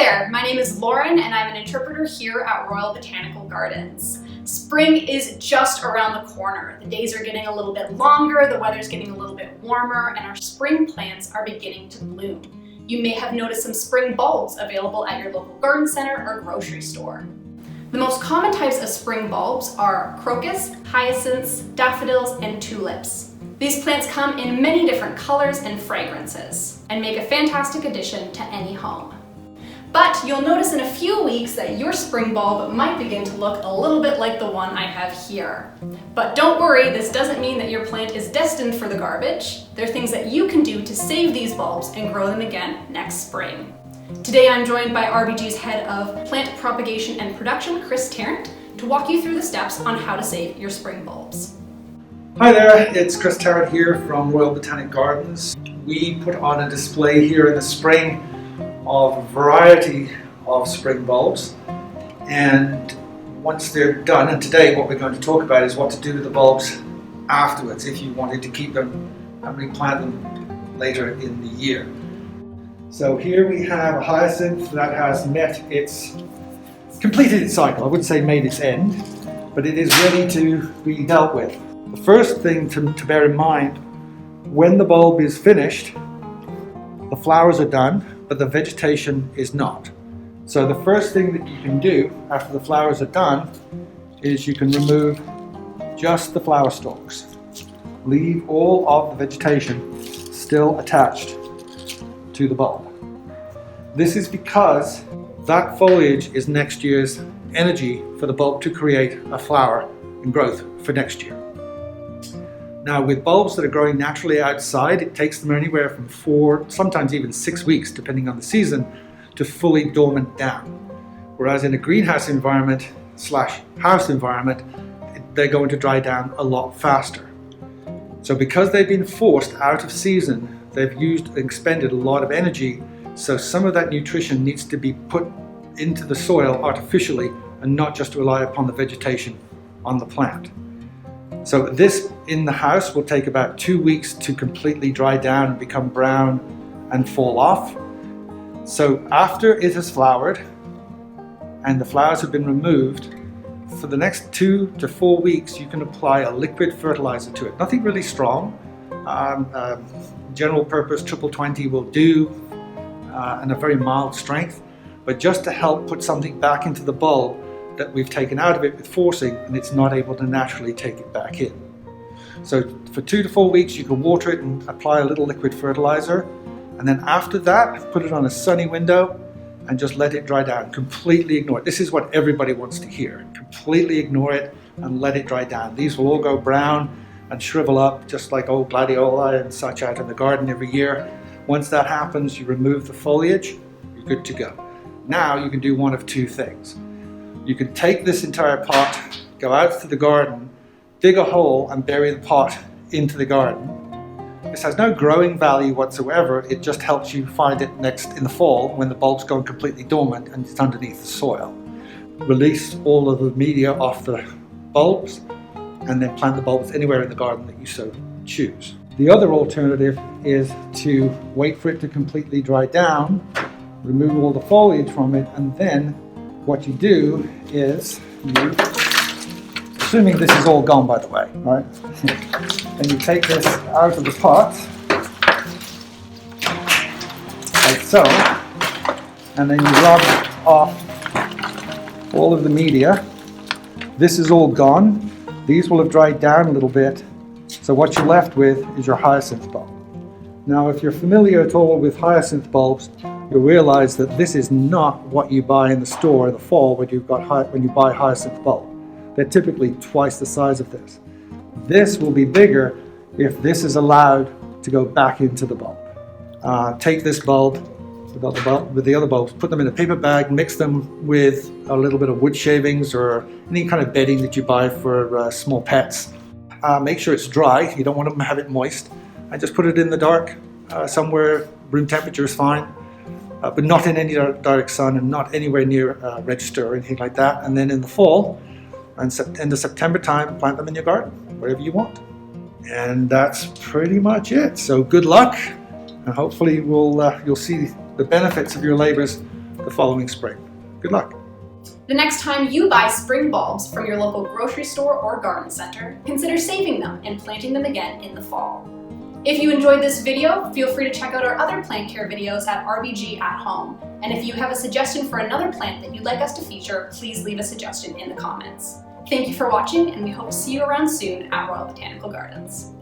there, my name is Lauren and I'm an interpreter here at Royal Botanical Gardens. Spring is just around the corner. The days are getting a little bit longer, the weather's getting a little bit warmer, and our spring plants are beginning to bloom. You may have noticed some spring bulbs available at your local garden center or grocery store. The most common types of spring bulbs are crocus, hyacinths, daffodils, and tulips. These plants come in many different colors and fragrances and make a fantastic addition to any home. But you'll notice in a few weeks that your spring bulb might begin to look a little bit like the one I have here. But don't worry, this doesn't mean that your plant is destined for the garbage. There are things that you can do to save these bulbs and grow them again next spring. Today I'm joined by RBG's head of plant propagation and production, Chris Tarrant, to walk you through the steps on how to save your spring bulbs. Hi there, it's Chris Tarrant here from Royal Botanic Gardens. We put on a display here in the spring of a variety of spring bulbs, and once they're done, and today what we're going to talk about is what to do with the bulbs afterwards if you wanted to keep them and replant them later in the year. So here we have a hyacinth that has completed its cycle. I wouldn't say made its end, but it is ready to be dealt with. The first thing to bear in mind, when the bulb is finished, the flowers are done, but the vegetation is not. So the first thing that you can do after the flowers are done is you can remove just the flower stalks. Leave all of the vegetation still attached to the bulb. This is because that foliage is next year's energy for the bulb to create a flower and growth for next year. Now, with bulbs that are growing naturally outside, it takes them anywhere from 4, sometimes even 6 weeks, depending on the season, to fully dormant down. Whereas in a greenhouse environment / house environment, they're going to dry down a lot faster. So because they've been forced out of season, they've used and expended a lot of energy, so some of that nutrition needs to be put into the soil artificially and not just rely upon the vegetation on the plant. So this in the house will take about 2 weeks to completely dry down and become brown and fall off. So after it has flowered and the flowers have been removed, for the next 2 to 4 weeks you can apply a liquid fertilizer to it. Nothing really strong. General purpose 20 will do, and a very mild strength, but just to help put something back into the bulb that we've taken out of it with forcing, and it's not able to naturally take it back in. So for 2 to 4 weeks you can water it and apply a little liquid fertilizer, and then after that put it on a sunny window and just let it dry down. Completely ignore it. This is what everybody wants to hear. Completely ignore it and let it dry down. These will all go brown and shrivel up just like old gladioli and such out in the garden every year. Once that happens, you remove the foliage, you're good to go. Now you can do one of 2 things. You can take this entire pot, go out to the garden, dig a hole and bury the pot into the garden. This has no growing value whatsoever, it just helps you find it next in the fall when the bulb's gone completely dormant and it's underneath the soil. Release all of the media off the bulbs and then plant the bulbs anywhere in the garden that you so choose. The other alternative is to wait for it to completely dry down, remove all the foliage from it, and then what you do is assuming this is all gone by the way, right? And you take this out of the pot, like so, and then you rub off all of the media. This is all gone. These will have dried down a little bit. So what you're left with is your hyacinth bulb. Now, if you're familiar at all with hyacinth bulbs, you'll realize that this is not what you buy in the store in the fall when you buy hyacinth bulb. They're typically twice the size of this. This will be bigger if this is allowed to go back into the bulb. Take this bulb with the other bulbs, put them in a paper bag, mix them with a little bit of wood shavings or any kind of bedding that you buy for small pets. Make sure it's dry, you don't want to have it moist, and just put it in the dark, somewhere room temperature is fine, but not in any direct sun and not anywhere near register or anything like that. And then in the fall, and in the September time, plant them in your garden, wherever you want. And that's pretty much it. So good luck, and hopefully you'll see the benefits of your labors the following spring. Good luck. The next time you buy spring bulbs from your local grocery store or garden center, consider saving them and planting them again in the fall. If you enjoyed this video, feel free to check out our other plant care videos at RBG at Home. And if you have a suggestion for another plant that you'd like us to feature, please leave a suggestion in the comments. Thank you for watching, and we hope to see you around soon at Royal Botanical Gardens.